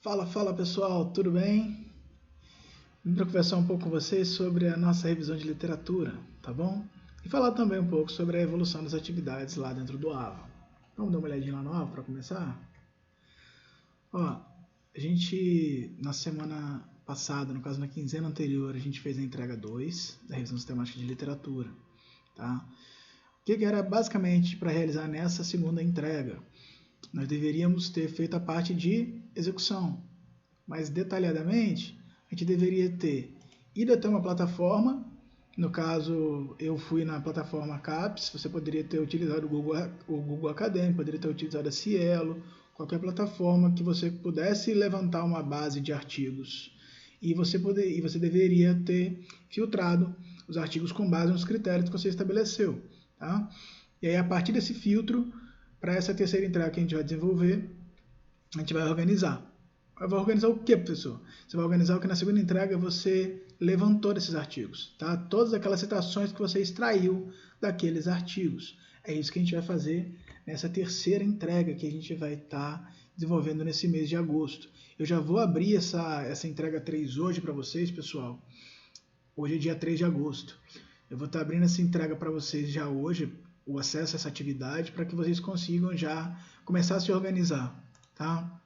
Fala pessoal, tudo bem? Vim para conversar um pouco com vocês sobre a nossa revisão de literatura, tá bom? E falar também um pouco sobre a evolução das atividades lá dentro do AVA. Vamos dar uma olhadinha lá no AVA para começar? Ó, a gente, na semana passada, no caso na quinzena anterior, a gente fez a entrega 2 da revisão sistemática de literatura, tá? O que era basicamente para realizar nessa segunda entrega? Nós deveríamos ter feito a parte de execução, mais detalhadamente, a gente deveria ter ido até uma plataforma. No caso, eu fui na plataforma CAPES, você poderia ter utilizado o Google Acadêmico, poderia ter utilizado a Cielo, qualquer plataforma que você pudesse levantar uma base de artigos. E você deveria ter filtrado os artigos com base nos critérios que você estabeleceu. Tá? E aí, a partir desse filtro, para essa terceira entrega que a gente vai desenvolver, a gente vai organizar. Vai organizar o que, professor? Você vai organizar o que na segunda entrega você levantou desses artigos, tá? Todas aquelas citações que você extraiu daqueles artigos. É isso que a gente vai fazer nessa terceira entrega que a gente vai estar desenvolvendo nesse mês de agosto. Eu já vou abrir essa entrega 3 hoje para vocês, pessoal. Hoje é dia 3 de agosto. Eu vou estar abrindo essa entrega para vocês já hoje, o acesso a essa atividade, para que vocês consigam já começar a se organizar, tá?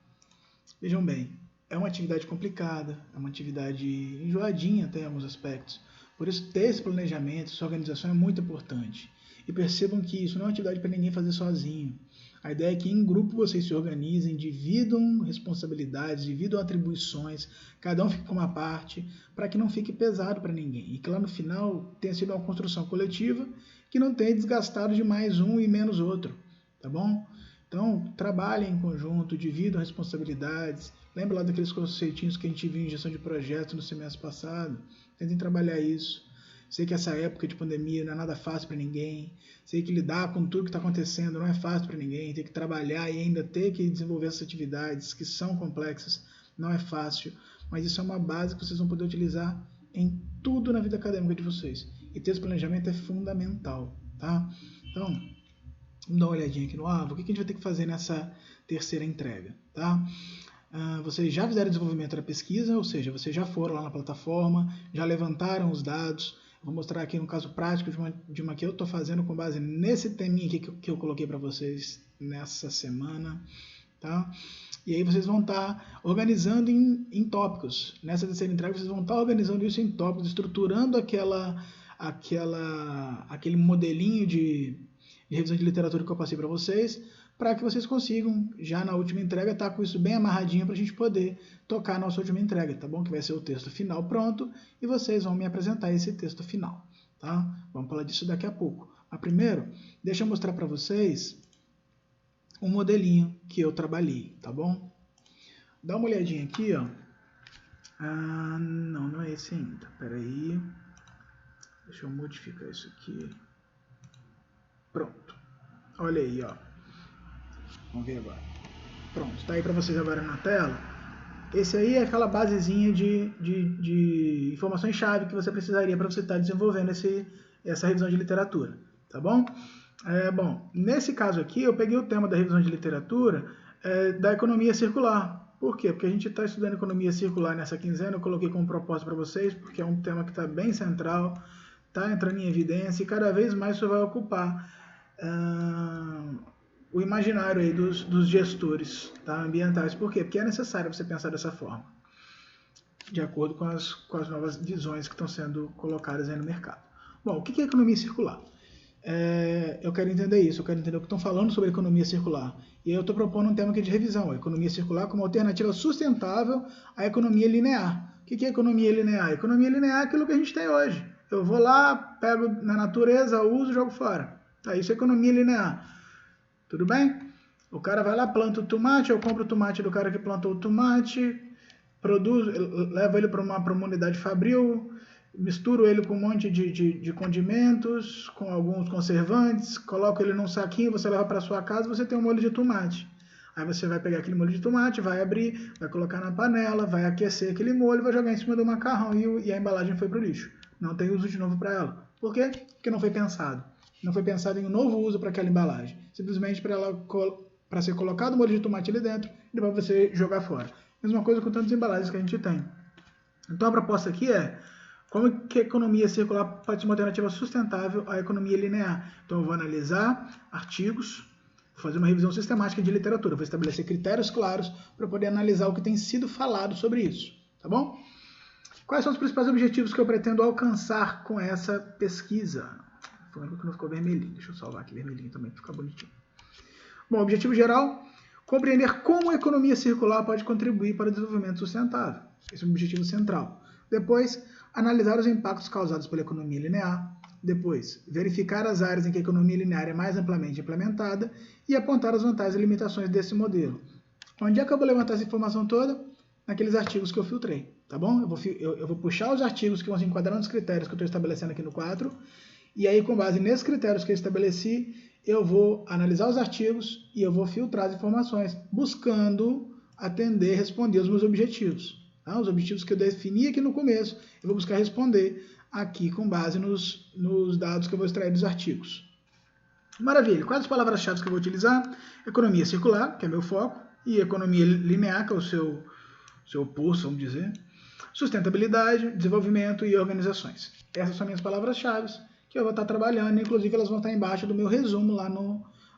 Vejam bem, é uma atividade complicada, é uma atividade enjoadinha até em alguns aspectos. Por isso, ter esse planejamento, essa organização é muito importante. E percebam que isso não é uma atividade para ninguém fazer sozinho. A ideia é que em grupo vocês se organizem, dividam responsabilidades, dividam atribuições, cada um fique com uma parte, para que não fique pesado para ninguém. E que lá no final tenha sido uma construção coletiva que não tenha desgastado demais um e menos outro, tá bom? Então, trabalhem em conjunto, dividam responsabilidades. Lembra lá daqueles conceitinhos que a gente viu em gestão de projetos no semestre passado? Tentem trabalhar isso. Sei que essa época de pandemia não é nada fácil para ninguém. Sei que lidar com tudo que está acontecendo não é fácil para ninguém. Ter que trabalhar e ainda ter que desenvolver essas atividades que são complexas não é fácil. Mas isso é uma base que vocês vão poder utilizar em tudo na vida acadêmica de vocês. E ter esse planejamento é fundamental, tá? Então, vamos dar uma olhadinha aqui no AVA. O que a gente vai ter que fazer nessa terceira entrega, tá? Vocês já fizeram o desenvolvimento da pesquisa, ou seja, vocês já foram lá na plataforma, já levantaram os dados. Eu vou mostrar aqui no caso prático de uma que eu estou fazendo com base nesse teminha aqui que eu coloquei para vocês nessa semana, tá? E aí vocês vão estar organizando em tópicos. Nessa terceira entrega vocês vão estar organizando isso em tópicos, estruturando aquele modelinho de revisão de literatura que eu passei para vocês, para que vocês consigam, já na última entrega, estar com isso bem amarradinho para a gente poder tocar a nossa última entrega, tá bom? Que vai ser o texto final pronto e vocês vão me apresentar esse texto final, tá? Vamos falar disso daqui a pouco. Mas primeiro, deixa eu mostrar para vocês um modelinho que eu trabalhei, tá bom? Dá uma olhadinha aqui, ó. Não é esse ainda. Espera aí. Deixa eu modificar isso aqui. Pronto. Olha aí, ó. Vamos ver agora. Pronto, está aí para vocês agora na tela. Esse aí é aquela basezinha de informações-chave que você precisaria para você estar desenvolvendo essa revisão de literatura, tá bom? Bom, nesse caso aqui, eu peguei o tema da revisão de literatura da economia circular. Por quê? Porque a gente está estudando economia circular nessa quinzena, eu coloquei como proposta para vocês, porque é um tema que está bem central, está entrando em evidência e cada vez mais isso vai ocupar o imaginário aí dos gestores, tá, ambientais. Por quê? Porque é necessário você pensar dessa forma, de acordo com as novas visões que estão sendo colocadas aí no mercado. Bom, o que é economia circular? Eu quero entender isso, eu quero entender o que estão falando sobre economia circular. E aí eu estou propondo um tema aqui de revisão, a economia circular como alternativa sustentável à economia linear. O que é economia linear? Economia linear é aquilo que a gente tem hoje. Eu vou lá, pego na natureza, uso e jogo fora. Tá, isso é economia linear. Tudo bem? O cara vai lá, planta o tomate, eu compro o tomate do cara que plantou o tomate, levo ele para uma unidade fabril, misturo ele com um monte de condimentos, com alguns conservantes, coloco ele num saquinho, você leva para sua casa, você tem um molho de tomate. Aí você vai pegar aquele molho de tomate, vai abrir, vai colocar na panela, vai aquecer aquele molho, vai jogar em cima do macarrão e a embalagem foi para o lixo. Não tem uso de novo para ela. Por quê? Porque não foi pensado. Não foi pensado em um novo uso para aquela embalagem. Simplesmente para ser colocado o molho de tomate ali dentro e depois você jogar fora. Mesma coisa com tantas embalagens que a gente tem. Então a proposta aqui é como que a economia circular pode ser uma alternativa sustentável à economia linear. Então eu vou analisar artigos, vou fazer uma revisão sistemática de literatura, vou estabelecer critérios claros para poder analisar o que tem sido falado sobre isso, tá bom? Quais são os principais objetivos que eu pretendo alcançar com essa pesquisa? Foi que não ficou vermelhinho, deixa eu salvar aqui vermelhinho também para ficar bonitinho. Bom, objetivo geral, compreender como a economia circular pode contribuir para o desenvolvimento sustentável. Esse é o objetivo central. Depois, analisar os impactos causados pela economia linear. Depois, verificar as áreas em que a economia linear é mais amplamente implementada e apontar as vantagens e limitações desse modelo. Onde é que eu vou levantar essa informação toda? Naqueles artigos que eu filtrei, tá bom? Eu vou puxar os artigos que vão se enquadrar nos critérios que eu estou estabelecendo aqui no 4, e aí, com base nesses critérios que eu estabeleci, eu vou analisar os artigos e eu vou filtrar as informações, buscando atender, responder os meus objetivos. Tá? Os objetivos que eu defini aqui no começo, eu vou buscar responder aqui com base nos dados que eu vou extrair dos artigos. Maravilha. Quais as palavras-chave que eu vou utilizar? Economia circular, que é meu foco, e economia linear, que é o seu oposto, vamos dizer. Sustentabilidade, desenvolvimento e organizações. Essas são minhas palavras-chave que eu vou estar trabalhando, inclusive elas vão estar embaixo do meu resumo lá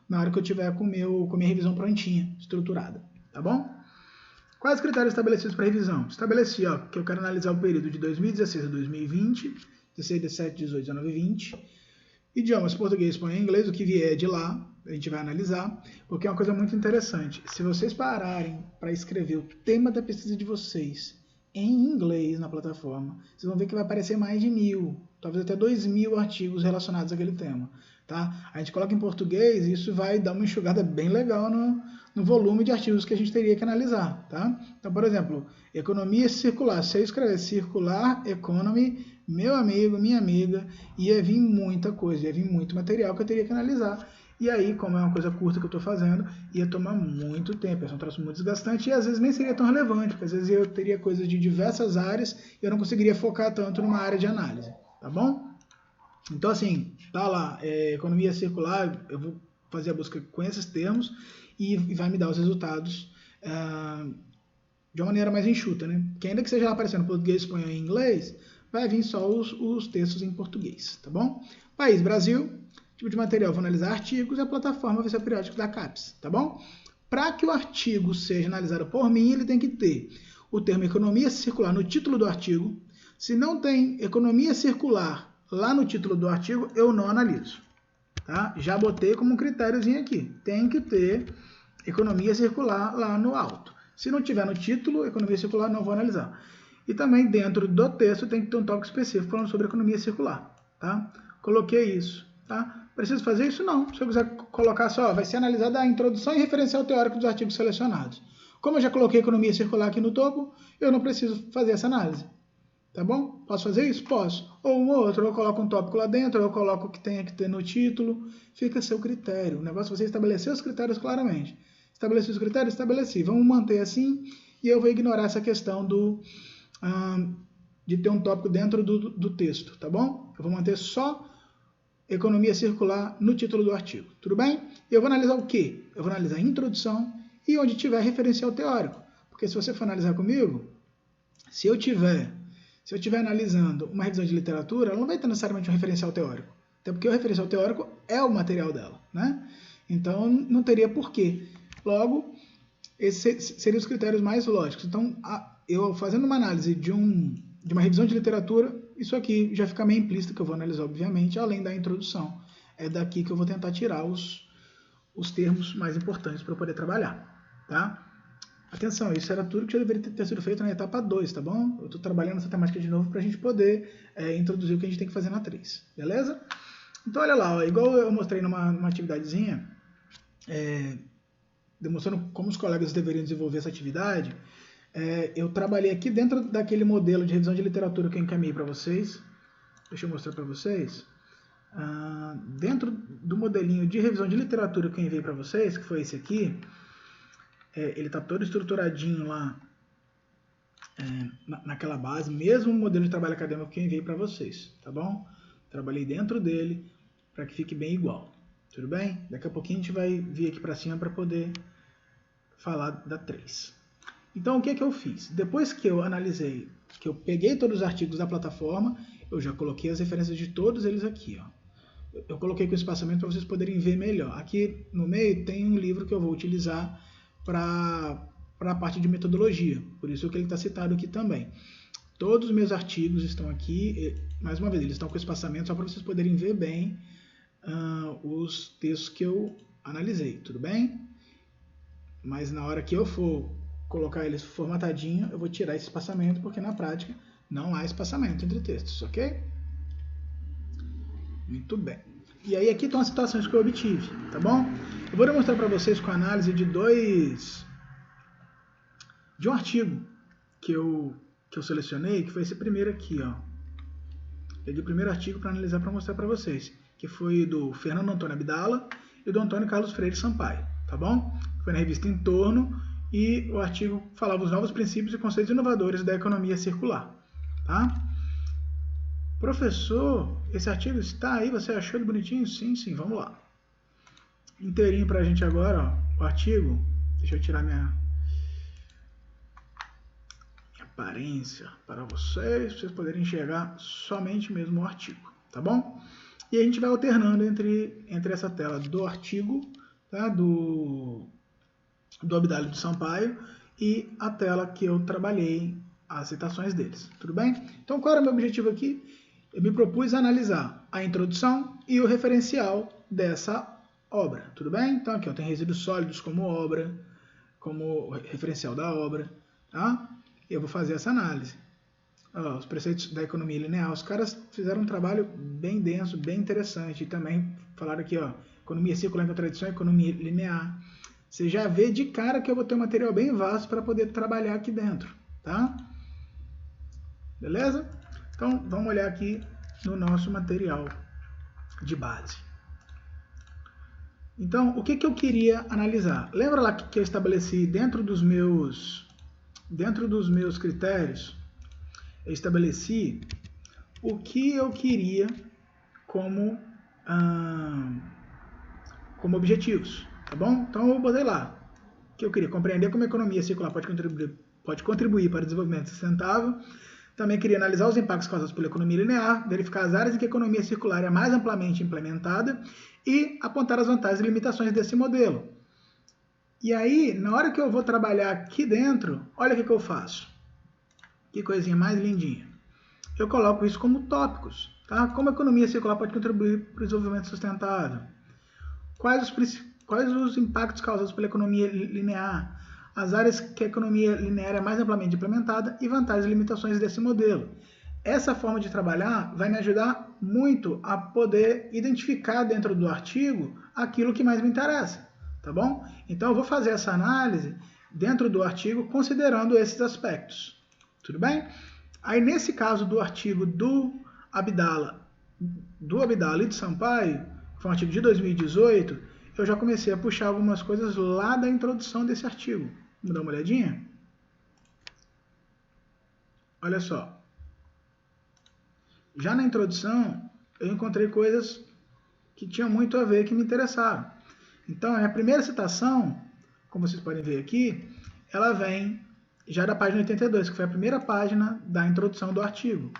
na hora que eu tiver com minha revisão prontinha, estruturada, tá bom? Quais critérios estabelecidos para revisão? Estabeleci que eu quero analisar o período de 2016 a 2020, 16, 17, 18, 19 e 20. Idiomas português, espanhol e inglês, o que vier de lá, a gente vai analisar, porque é uma coisa muito interessante. Se vocês pararem para escrever o tema da pesquisa de vocês em inglês na plataforma, vocês vão ver que vai aparecer mais de 1.000, talvez até 2.000 artigos relacionados àquele tema. Tá? A gente coloca em português e isso vai dar uma enxugada bem legal no volume de artigos que a gente teria que analisar. Tá? Então, por exemplo, economia circular. Se eu escrever circular economy, meu amigo, minha amiga, ia vir muita coisa, ia vir muito material que eu teria que analisar. E aí, como é uma coisa curta que eu estou fazendo, ia tomar muito tempo, ia ser um troço muito desgastante e às vezes nem seria tão relevante, porque às vezes eu teria coisas de diversas áreas e eu não conseguiria focar tanto numa área de análise, tá bom? Então, assim, tá lá, economia circular, eu vou fazer a busca com esses termos e vai me dar os resultados de uma maneira mais enxuta, né? Porque ainda que seja lá aparecendo português, espanhol e inglês, vai vir só os textos em português, tá bom? País, Brasil. Tipo de material, vou analisar artigos e a plataforma vai ser o periódico da CAPES, tá bom? Para que o artigo seja analisado por mim, ele tem que ter o termo economia circular no título do artigo. Se não tem economia circular lá no título do artigo, eu não analiso, tá? Já botei como um critériozinho aqui, tem que ter economia circular lá no alto. Se não tiver no título, economia circular, não vou analisar. E também dentro do texto tem que ter um tópico específico falando sobre economia circular, tá? Coloquei isso, tá? Preciso fazer isso? Não. Se eu quiser colocar só, vai ser analisada a introdução e referencial teórico dos artigos selecionados. Como eu já coloquei economia circular aqui no topo, eu não preciso fazer essa análise. Tá bom? Posso fazer isso? Posso. Ou um ou outro, eu coloco um tópico lá dentro, eu coloco o que tem que ter no título. Fica a seu critério. O negócio é você estabelecer os critérios claramente. Estabeleci os critérios? Estabeleci. Vamos manter assim e eu vou ignorar essa questão de ter um tópico dentro do texto, tá bom? Eu vou manter só economia circular no título do artigo, tudo bem? E eu vou analisar o quê? Eu vou analisar a introdução e onde tiver referencial teórico. Porque se você for analisar comigo, se eu tiver analisando uma revisão de literatura, ela não vai ter necessariamente um referencial teórico. Até porque o referencial teórico é o material dela, né? Então, não teria porquê. Logo, esses seriam os critérios mais lógicos. Então, eu fazendo uma análise de uma revisão de literatura, isso aqui já fica meio implícito, que eu vou analisar, obviamente, além da introdução. É daqui que eu vou tentar tirar os termos mais importantes para eu poder trabalhar, tá? Atenção, isso era tudo que já deveria ter sido feito na etapa 2, tá bom? Eu estou trabalhando essa temática de novo para a gente poder introduzir o que a gente tem que fazer na 3, beleza? Então, olha lá, ó, igual eu mostrei numa atividadezinha, demonstrando como os colegas deveriam desenvolver essa atividade, eu trabalhei aqui dentro daquele modelo de revisão de literatura que eu encaminhei para vocês. Deixa eu mostrar para vocês. Dentro do modelinho de revisão de literatura que eu enviei para vocês, que foi esse aqui, ele está todo estruturadinho lá naquela base, mesmo modelo de trabalho acadêmico que eu enviei para vocês, tá bom? Trabalhei dentro dele para que fique bem igual, tudo bem? Daqui a pouquinho a gente vai vir aqui para cima para poder falar da 3. Então, o que eu fiz? Depois que eu analisei, que eu peguei todos os artigos da plataforma, eu já coloquei as referências de todos eles aqui, ó. Eu coloquei com espaçamento para vocês poderem ver melhor. Aqui no meio tem um livro que eu vou utilizar para a parte de metodologia, por isso que ele está citado aqui também. Todos os meus artigos estão aqui, mais uma vez, eles estão com espaçamento só para vocês poderem ver bem os textos que eu analisei, tudo bem? Mas na hora que eu for colocar eles formatadinho, eu vou tirar esse espaçamento, porque na prática não há espaçamento entre textos, ok? Muito bem. E aí aqui estão as citações que eu obtive, tá bom? Eu vou demonstrar para vocês com a análise de um artigo que eu selecionei, que foi esse primeiro aqui, ó. Peguei o primeiro artigo para analisar, para mostrar para vocês, que foi do Fernando Antônio Abdala e do Antônio Carlos Freire Sampaio, tá bom? Foi na revista Entorno e o artigo falava os novos princípios e conceitos inovadores da economia circular, tá? Professor, esse artigo está aí, você achou ele bonitinho? Sim, sim, vamos lá. Inteirinho pra gente agora, ó, o artigo. Deixa eu tirar minha aparência para vocês poderem enxergar somente mesmo o artigo, tá bom? E a gente vai alternando entre essa tela do artigo, tá? Do Abdala e do Sampaio, e a tela que eu trabalhei as citações deles, tudo bem? Então, qual era o meu objetivo aqui? Eu me propus analisar a introdução e o referencial dessa obra, tudo bem? Então, aqui eu tenho resíduos sólidos como obra, como referencial da obra, tá? Eu vou fazer essa análise. Os preceitos da economia linear, os caras fizeram um trabalho bem denso, bem interessante, e também falaram aqui, ó, economia circular em contradição, economia linear. Você já vê de cara que eu vou ter um material bem vasto para poder trabalhar aqui dentro, tá? Beleza? Então, vamos olhar aqui no nosso material de base. Então, o que eu queria analisar? Lembra lá que eu estabeleci dentro dos meus critérios, eu estabeleci o que eu queria como objetivos, tá bom? Então, eu botei lá que eu queria compreender como a economia circular pode contribuir para o desenvolvimento sustentável. Também queria analisar os impactos causados pela economia linear, verificar as áreas em que a economia circular é mais amplamente implementada e apontar as vantagens e limitações desse modelo. E aí, na hora que eu vou trabalhar aqui dentro, olha o que eu faço. Que coisinha mais lindinha. Eu coloco isso como tópicos, tá? Como a economia circular pode contribuir para o desenvolvimento sustentável? Quais os impactos causados pela economia linear? As áreas que a economia linear é mais amplamente implementada e vantagens e limitações desse modelo. Essa forma de trabalhar vai me ajudar muito a poder identificar dentro do artigo aquilo que mais me interessa, tá bom? Então eu vou fazer essa análise dentro do artigo considerando esses aspectos, tudo bem? Aí nesse caso do artigo do Abdala e do Sampaio, que foi um artigo de 2018, eu já comecei a puxar algumas coisas lá da introdução desse artigo. Vamos dar uma olhadinha? Olha só. Já na introdução, eu encontrei coisas que tinham muito a ver, que me interessaram. Então, a primeira citação, como vocês podem ver aqui, ela vem já da página 82, que foi a primeira página da introdução do artigo.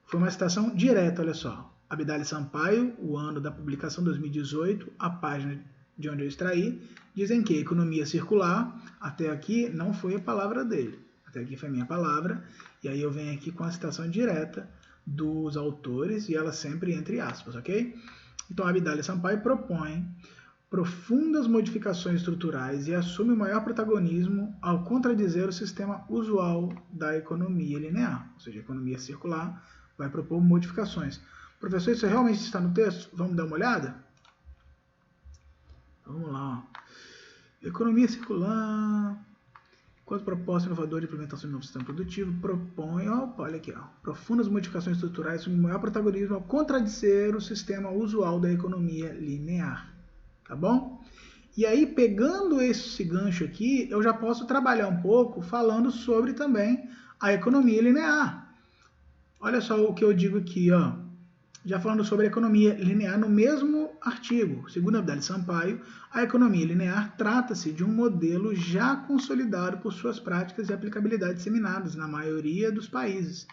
Foi uma citação direta, olha só. Abdala e Sampaio, o ano da publicação 2018, a página de onde eu extraí, dizem que a economia circular, até aqui não foi a palavra dele, até aqui foi a minha palavra, e aí eu venho aqui com a citação direta dos autores, e ela sempre entre aspas, ok? Então, Abdala e Sampaio propõem profundas modificações estruturais e assume o maior protagonismo ao contradizer o sistema usual da economia linear, ou seja, a economia circular vai propor modificações. Professor, isso realmente está no texto? Vamos dar uma olhada? Vamos lá. Economia circular, enquanto proposta inovadora de implementação de novo sistema produtivo, propõe, olha aqui, profundas modificações estruturais assume o maior protagonismo ao contradizer o sistema usual da economia linear. Tá bom? E aí, pegando esse gancho aqui, eu já posso trabalhar um pouco falando sobre também a economia linear. Olha só o que eu digo aqui, ó. Já falando sobre a economia linear no mesmo artigo, segundo Abdala Sampaio, a economia linear trata-se de um modelo já consolidado por suas práticas e aplicabilidade disseminadas na maioria dos países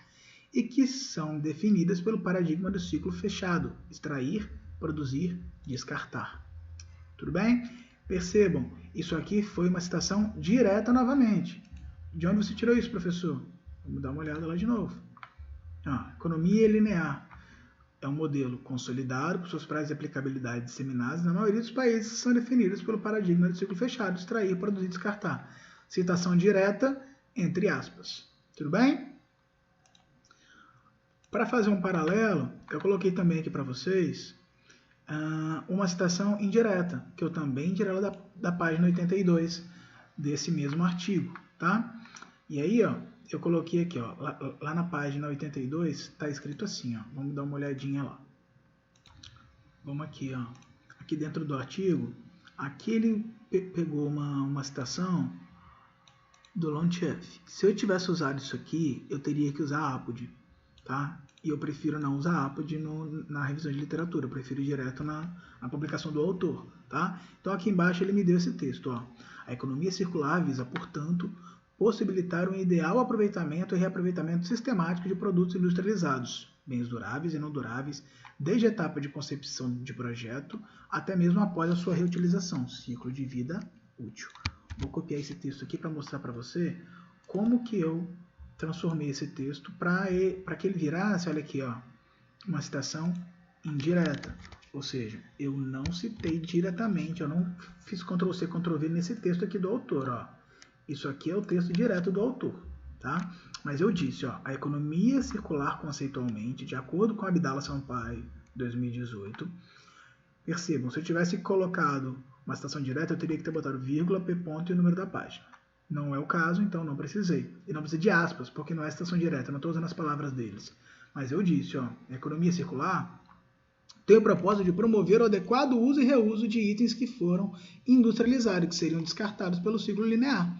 e que são definidas pelo paradigma do ciclo fechado, extrair, produzir, descartar. Tudo bem? Percebam, isso aqui foi uma citação direta novamente. De onde você tirou isso, professor? Vamos dar uma olhada lá de novo. Economia linear é um modelo consolidado por suas práticas de aplicabilidade disseminadas na maioria dos países que são definidos pelo paradigma do ciclo fechado, extrair, produzir, descartar. Citação direta, entre aspas. Tudo bem? Para fazer um paralelo, eu coloquei também aqui para vocês uma citação indireta, que eu também tirei lá da página 82 desse mesmo artigo, tá? E aí, eu coloquei aqui, lá na página 82, está escrito assim, vamos dar uma olhadinha lá. Vamos aqui, aqui dentro do artigo, aqui ele pegou uma citação do Lontchev. Se eu tivesse usado isso aqui, eu teria que usar Apod, tá? E eu prefiro não usar Apod na revisão de literatura, eu prefiro ir direto na publicação do autor, tá? Então aqui embaixo ele me deu esse texto, A economia circular visa, portanto, possibilitar um ideal aproveitamento e reaproveitamento sistemático de produtos industrializados, bens duráveis e não duráveis, desde a etapa de concepção de projeto até mesmo após a sua reutilização, ciclo de vida útil. Vou copiar esse texto aqui para mostrar para você como que eu transformei esse texto para que ele virasse, olha aqui, uma citação indireta. Ou seja, eu não citei diretamente, eu não fiz Ctrl+C, Ctrl+V nesse texto aqui do autor, Isso aqui é o texto direto do autor, tá? Mas eu disse, a economia circular conceitualmente, de acordo com Abdala Sampaio, 2018, percebam, se eu tivesse colocado uma citação direta, eu teria que ter botado vírgula, p ponto e o número da página. Não é o caso, então não precisei. E não precisa de aspas, porque não é citação direta, eu não estou usando as palavras deles. Mas eu disse, a economia circular tem o propósito de promover o adequado uso e reuso de itens que foram industrializados, que seriam descartados pelo ciclo linear,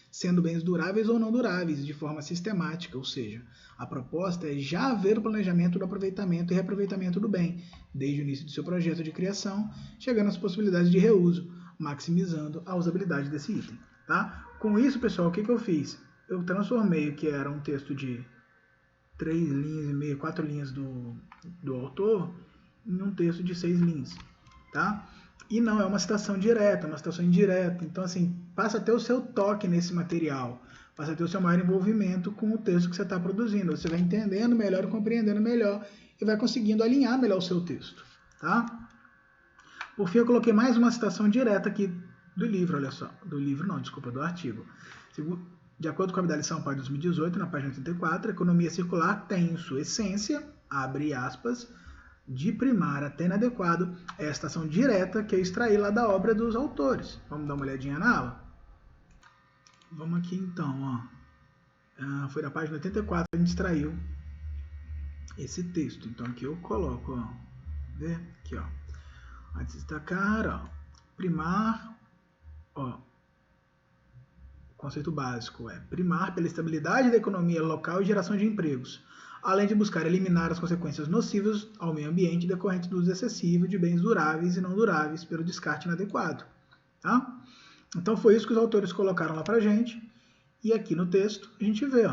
sendo bens duráveis ou não duráveis, de forma sistemática, ou seja, a proposta é já haver o planejamento do aproveitamento e reaproveitamento do bem, desde o início do seu projeto de criação, chegando às possibilidades de reuso, maximizando a usabilidade desse item. Tá? Com isso, pessoal, o que eu fiz? Eu transformei o que era um texto de 3 linhas e meia, 4 linhas do autor, em um texto de 6 linhas. Tá? E não é uma citação direta, é uma citação indireta. Então, assim, passa a ter o seu toque nesse material, passa a ter o seu maior envolvimento com o texto que você está produzindo. Você vai entendendo melhor, compreendendo melhor e vai conseguindo alinhar melhor o seu texto. Tá? Por fim, eu coloquei mais uma citação direta aqui do livro, olha só. Do livro não, desculpa, do artigo. De acordo com a Abdala Sampaio, 2018, na página 84, a economia circular tem em sua essência, abre aspas, de primar até inadequado, é a citação direta que eu extraí lá da obra dos autores. Vamos dar uma olhadinha na aula? Vamos aqui então, foi na página 84 que a gente extraiu esse texto. Então aqui eu coloco, vê? Aqui, a destacar, primar, o conceito básico é primar pela estabilidade da economia local e geração de empregos, além de buscar eliminar as consequências nocivas ao meio ambiente decorrentes do uso excessivo de bens duráveis e não duráveis pelo descarte inadequado. Tá? Então foi isso que os autores colocaram lá pra gente, e aqui no texto a gente vê,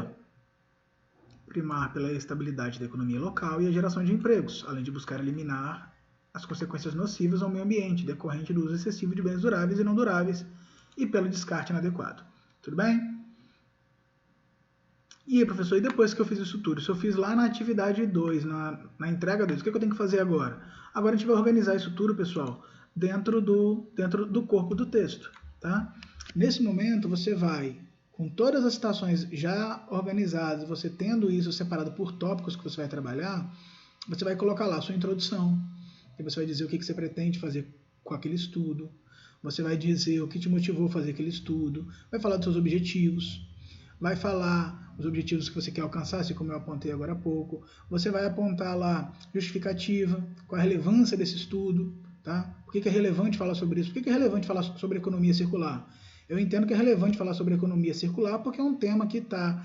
primar pela estabilidade da economia local e a geração de empregos, além de buscar eliminar as consequências nocivas ao meio ambiente decorrente do uso excessivo de bens duráveis e não duráveis e pelo descarte inadequado. Tudo bem? E aí, professor, e depois que eu fiz isso tudo? Isso eu fiz lá na atividade 2, na entrega 2. O que eu tenho que fazer agora? Agora a gente vai organizar isso tudo, pessoal, dentro do corpo do texto. Tá? Nesse momento, você vai, com todas as citações já organizadas, você tendo isso separado por tópicos que você vai trabalhar, você vai colocar lá a sua introdução. E você vai dizer o que você pretende fazer com aquele estudo. Você vai dizer o que te motivou a fazer aquele estudo. Vai falar dos seus objetivos. Vai falar os objetivos que você quer alcançar, assim como eu apontei agora há pouco. Você vai apontar lá justificativa, qual a relevância desse estudo, tá? Por que é relevante falar sobre isso? Por que é relevante falar sobre economia circular? Eu entendo que é relevante falar sobre economia circular porque é um tema que está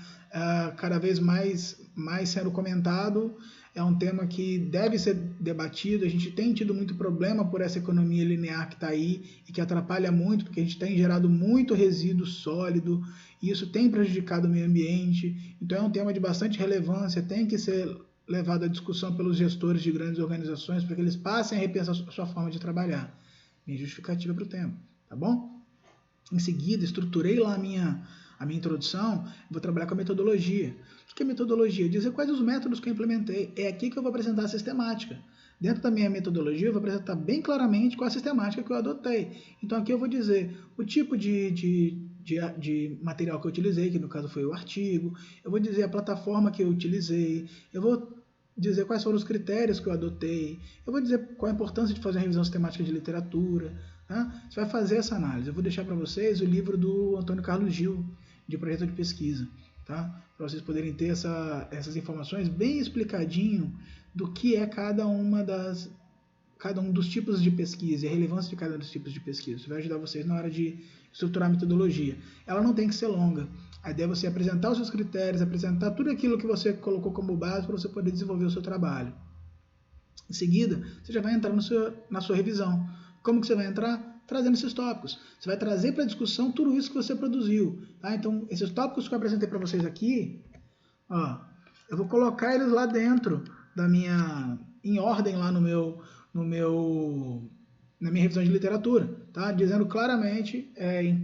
cada vez mais sendo comentado é um tema que deve ser debatido. A gente tem tido muito problema por essa economia linear que está aí e que atrapalha muito, porque a gente tem gerado muito resíduo sólido e isso tem prejudicado o meio ambiente. Então é um tema de bastante relevância, tem que ser levado à discussão pelos gestores de grandes organizações para que eles passem a repensar a sua forma de trabalhar. Minha justificativa para o tema, tá bom? Em seguida, estruturei lá a minha introdução, vou trabalhar com a metodologia. O que é metodologia? Dizer quais os métodos que eu implementei. É aqui que eu vou apresentar a sistemática. Dentro da minha metodologia, eu vou apresentar bem claramente qual a sistemática que eu adotei. Então aqui eu vou dizer o tipo de material que eu utilizei, que no caso foi o artigo, eu vou dizer a plataforma que eu utilizei, eu vou dizer quais foram os critérios que eu adotei, eu vou dizer qual a importância de fazer uma revisão sistemática de literatura. Tá? Você vai fazer essa análise. Eu vou deixar para vocês o livro do Antônio Carlos Gil, de projeto de pesquisa, tá? Para vocês poderem ter essas informações bem explicadinho do que é cada um dos tipos de pesquisa e a relevância de cada um dos tipos de pesquisa. Isso vai ajudar vocês na hora de estruturar a metodologia. Ela não tem que ser longa. A ideia é você apresentar os seus critérios, apresentar tudo aquilo que você colocou como base para você poder desenvolver o seu trabalho. Em seguida, você já vai entrar na sua revisão. Como que você vai entrar? Trazendo esses tópicos. Você vai trazer para a discussão tudo isso que você produziu. Tá? Então, esses tópicos que eu apresentei para vocês aqui, ó, eu vou colocar eles lá dentro em ordem lá na minha revisão de literatura, tá? Dizendo claramente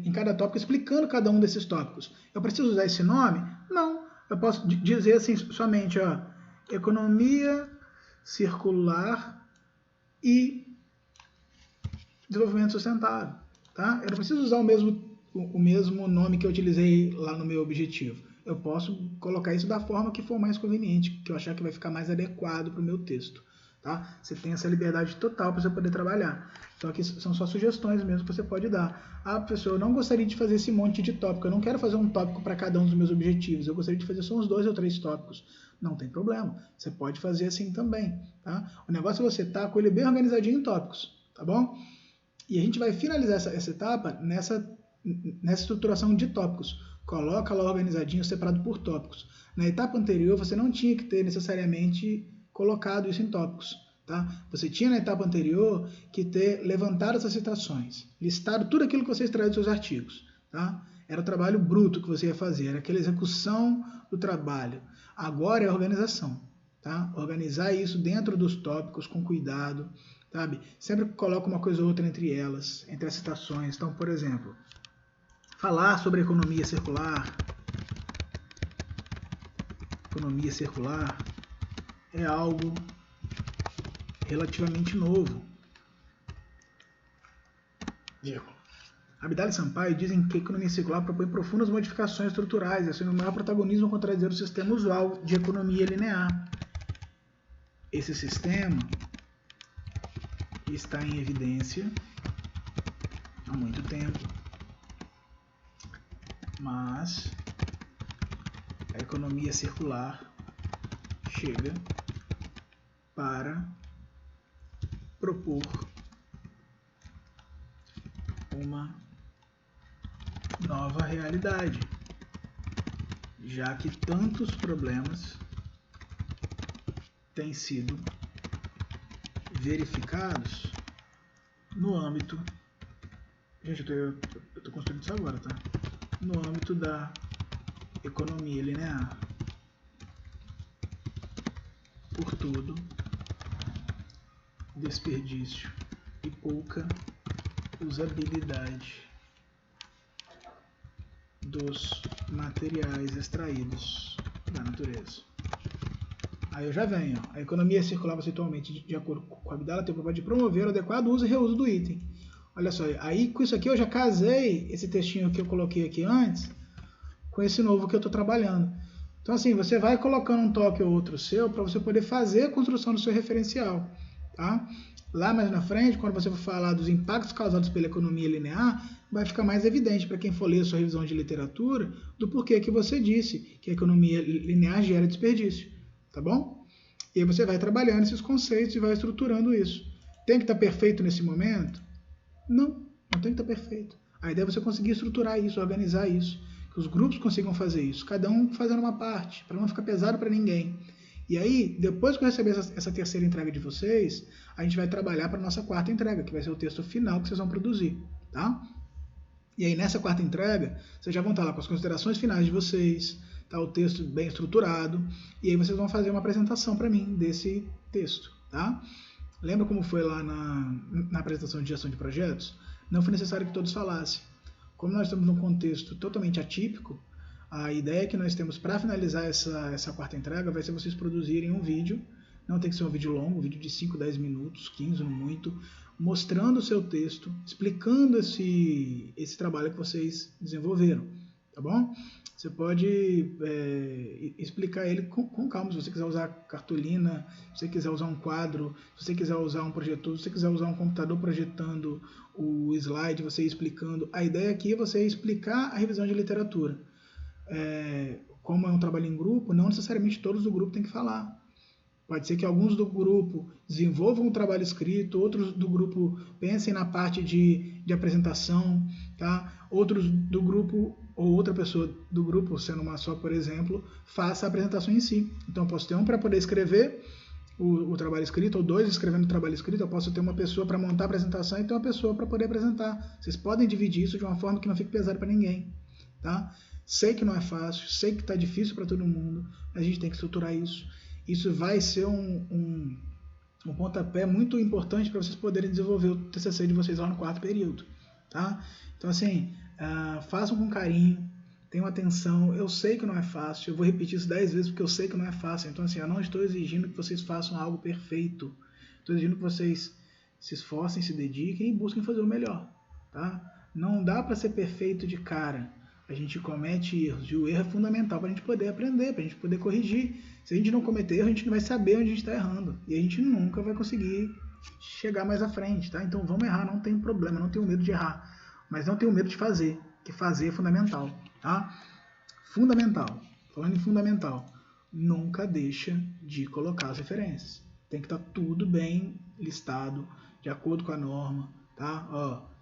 em cada tópico, explicando cada um desses tópicos. Eu preciso usar esse nome? Não. Eu posso dizer assim somente, ó, economia circular e desenvolvimento sustentável, tá? Eu não preciso usar o mesmo nome que eu utilizei lá no meu objetivo. Eu posso colocar isso da forma que for mais conveniente, que eu achar que vai ficar mais adequado para o meu texto, tá? Você tem essa liberdade total para você poder trabalhar. Então aqui são só sugestões mesmo que você pode dar. Ah, professor, eu não gostaria de fazer esse monte de tópico, eu não quero fazer um tópico para cada um dos meus objetivos, eu gostaria de fazer só uns 2 ou 3 tópicos. Não tem problema, você pode fazer assim também, tá? O negócio é você estar com ele bem organizadinho em tópicos, tá bom? E a gente vai finalizar essa etapa nessa estruturação de tópicos. Coloca lá organizadinho, separado por tópicos. Na etapa anterior, você não tinha que ter necessariamente colocado isso em tópicos. Tá? Você tinha na etapa anterior que ter levantado essas citações, listado tudo aquilo que você extraiu dos seus artigos. Tá? Era o trabalho bruto que você ia fazer, era aquela execução do trabalho. Agora é a organização. Tá? Organizar isso dentro dos tópicos com cuidado. Sabe? Sempre coloca uma coisa ou outra entre elas, entre as citações. Então, por exemplo, falar sobre economia circular. Economia circular é algo relativamente novo. Abdal e Sampaio dizem que a economia circular propõe profundas modificações estruturais e assume o maior protagonismo ao contradizer o sistema usual de economia linear. Esse sistema está em evidência há muito tempo, mas a economia circular chega para propor uma nova realidade, já que tantos problemas têm sido verificados no âmbito... Gente, eu estou construindo isso agora, tá? No âmbito da economia linear. Por tudo, desperdício e pouca usabilidade dos materiais extraídos da natureza. Aí eu já venho. A economia circular atualmente, de acordo com a Abdala, tem o propósito de promover o adequado uso e reuso do item. Olha só, aí com isso aqui eu já casei esse textinho que eu coloquei aqui antes com esse novo que eu estou trabalhando. Então assim, você vai colocando um toque ou outro seu para você poder fazer a construção do seu referencial. Tá? Lá mais na frente, quando você for falar dos impactos causados pela economia linear, vai ficar mais evidente para quem for ler a sua revisão de literatura do porquê que você disse que a economia linear gera desperdício. Tá bom? E aí você vai trabalhando esses conceitos e vai estruturando isso. Tem que estar perfeito nesse momento? Não tem que estar perfeito. A ideia é você conseguir estruturar isso, organizar isso, que os grupos consigam fazer isso, cada um fazendo uma parte, para não ficar pesado para ninguém. E aí, depois que eu receber essa terceira entrega de vocês, a gente vai trabalhar para a nossa quarta entrega, que vai ser o texto final que vocês vão produzir, tá? E aí, nessa quarta entrega, vocês já vão estar lá com as considerações finais de vocês, tá? O texto bem estruturado, e aí vocês vão fazer uma apresentação para mim desse texto, tá? Lembra como foi lá na apresentação de gestão de projetos? Não foi necessário que todos falassem. Como nós estamos num contexto totalmente atípico, a ideia que nós temos para finalizar essa quarta entrega vai ser vocês produzirem um vídeo, não tem que ser um vídeo longo, um vídeo de 5, 10 minutos, 15 no muito, mostrando o seu texto, explicando esse trabalho que vocês desenvolveram, tá bom? Você pode explicar ele com calma, se você quiser usar cartolina, se você quiser usar um quadro, se você quiser usar um projetor, se você quiser usar um computador projetando o slide, você explicando. A ideia aqui é você explicar a revisão de literatura. Como é um trabalho em grupo, não necessariamente todos do grupo têm que falar. Pode ser que alguns do grupo desenvolvam um trabalho escrito, outros do grupo pensem na parte de apresentação, tá? Outros do grupo, ou outra pessoa do grupo, sendo uma só, por exemplo, faça a apresentação em si. Então, eu posso ter um para poder escrever o trabalho escrito, ou dois escrevendo o trabalho escrito, eu posso ter uma pessoa para montar a apresentação e ter uma pessoa para poder apresentar. Vocês podem dividir isso de uma forma que não fique pesado para ninguém, tá? Sei que não é fácil, sei que está difícil para todo mundo, mas a gente tem que estruturar isso. Isso vai ser um pontapé muito importante para vocês poderem desenvolver o TCC de vocês lá no quarto período, tá? Então, assim, façam com carinho, tenham atenção. Eu sei que não é fácil, eu vou repetir isso 10 vezes porque eu sei que não é fácil. Então, assim, eu não estou exigindo que vocês façam algo perfeito. Estou exigindo que vocês se esforcem, se dediquem e busquem fazer o melhor, tá? Não dá para ser perfeito de cara. A gente comete erros, e o erro é fundamental para a gente poder aprender, para a gente poder corrigir. Se a gente não cometer erro, a gente não vai saber onde a gente está errando, e a gente nunca vai conseguir chegar mais à frente, tá? Então vamos errar, não tem problema, não tenho medo de errar, mas não tenho medo de fazer, que fazer é fundamental, tá? Fundamental, falando em fundamental, nunca deixa de colocar as referências. Tem que estar tudo bem listado, de acordo com a norma, tá? Ó,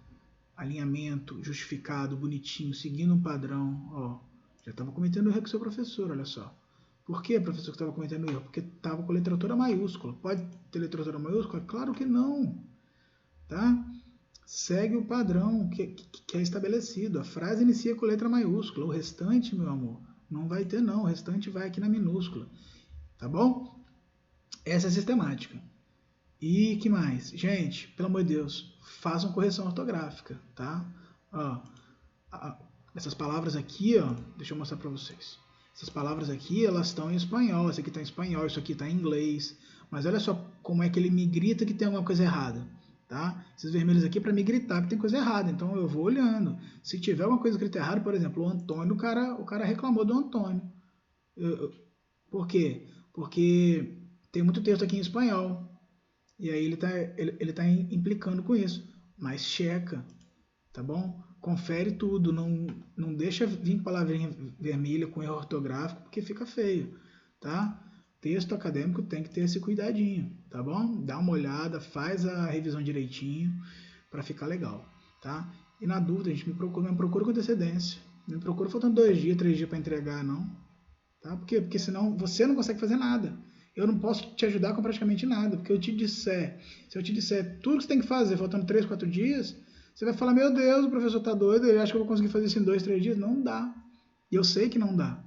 alinhamento, justificado, bonitinho, seguindo um padrão. Ó, já estava cometendo erro com o seu professor, olha só. Por que, professor, que estava cometendo erro? Porque estava com literatura maiúscula. Pode ter literatura maiúscula? Claro que não. Tá? Segue o padrão que é estabelecido. A frase inicia com letra maiúscula. O restante, meu amor, não vai ter não. O restante vai aqui na minúscula. Tá bom? Essa é a sistemática. E que mais? Gente, pelo amor de Deus, façam correção ortográfica, tá? Ó, essas palavras aqui, ó, deixa eu mostrar para vocês. Essas palavras aqui, elas estão em espanhol. Essa aqui está em espanhol, isso aqui está em inglês. Mas olha só como é que ele me grita que tem alguma coisa errada, tá? Esses vermelhos aqui é para me gritar que tem coisa errada. Então eu vou olhando. Se tiver alguma coisa escrita errada, por exemplo, o Antônio, o cara reclamou do Antônio. Por quê? Porque tem muito texto aqui em espanhol. E aí ele tá implicando com isso. Mas checa, tá bom? Confere tudo, não deixa vir palavrinha vermelha com erro ortográfico, porque fica feio, tá? Texto acadêmico tem que ter esse cuidadinho, tá bom? Dá uma olhada, faz a revisão direitinho, para ficar legal, tá? E na dúvida, a gente me procura com antecedência. Não me procura faltando 2 dias, 3 dias para entregar, não. Tá? Por quê? Porque senão você não consegue fazer nada. Eu não posso te ajudar com praticamente nada, porque se eu te disser tudo que você tem que fazer, faltando 3, 4 dias, você vai falar, meu Deus, o professor está doido, ele acha que eu vou conseguir fazer isso em 2, 3 dias. Não dá. E eu sei que não dá.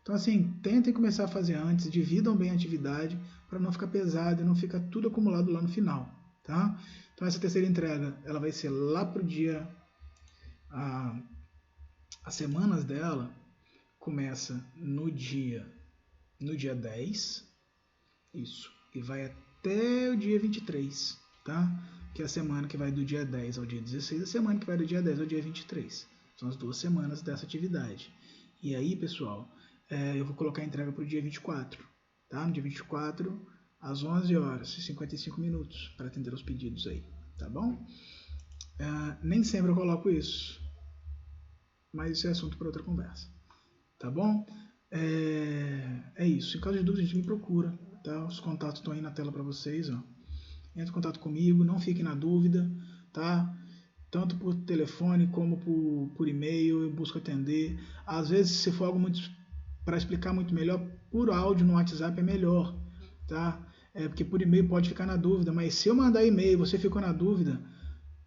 Então, assim, tentem começar a fazer antes, dividam bem a atividade, para não ficar pesado e não ficar tudo acumulado lá no final, tá? Então, essa terceira entrega, ela vai ser lá pro dia... As semanas dela começa no dia 10, isso, e vai até o dia 23, tá? Que é a semana que vai do dia 10 ao dia 16, a semana que vai do dia 10 ao dia 23. São as 2 semanas dessa atividade. E aí, pessoal, eu vou colocar a entrega para o dia 24, tá? No dia 24, às 11 horas e 55 minutos, para atender os pedidos aí, tá bom? Nem sempre eu coloco isso, mas isso é assunto para outra conversa, tá bom? É isso. Em caso de dúvida, a gente me procura, tá? Os contatos estão aí na tela para vocês, ó. Entre em contato comigo, não fiquem na dúvida, tá? Tanto por telefone como por e-mail, eu busco atender. Às vezes, se for algo muito para explicar muito melhor, por áudio no WhatsApp é melhor, tá? Porque por e-mail pode ficar na dúvida, mas se eu mandar e-mail e você ficou na dúvida,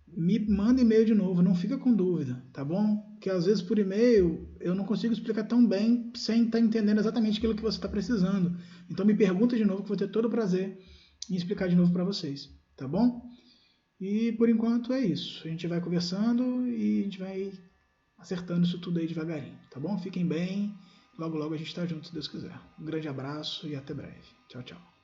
me manda e-mail de novo, não fica com dúvida, tá bom? Porque às vezes por e-mail eu não consigo explicar tão bem sem estar entendendo exatamente aquilo que você está precisando. Então me pergunta de novo que eu vou ter todo o prazer em explicar de novo para vocês, tá bom? E por enquanto é isso. A gente vai conversando e a gente vai acertando isso tudo aí devagarinho, tá bom? Fiquem bem. Logo, logo a gente está junto, se Deus quiser. Um grande abraço e até breve. Tchau, tchau.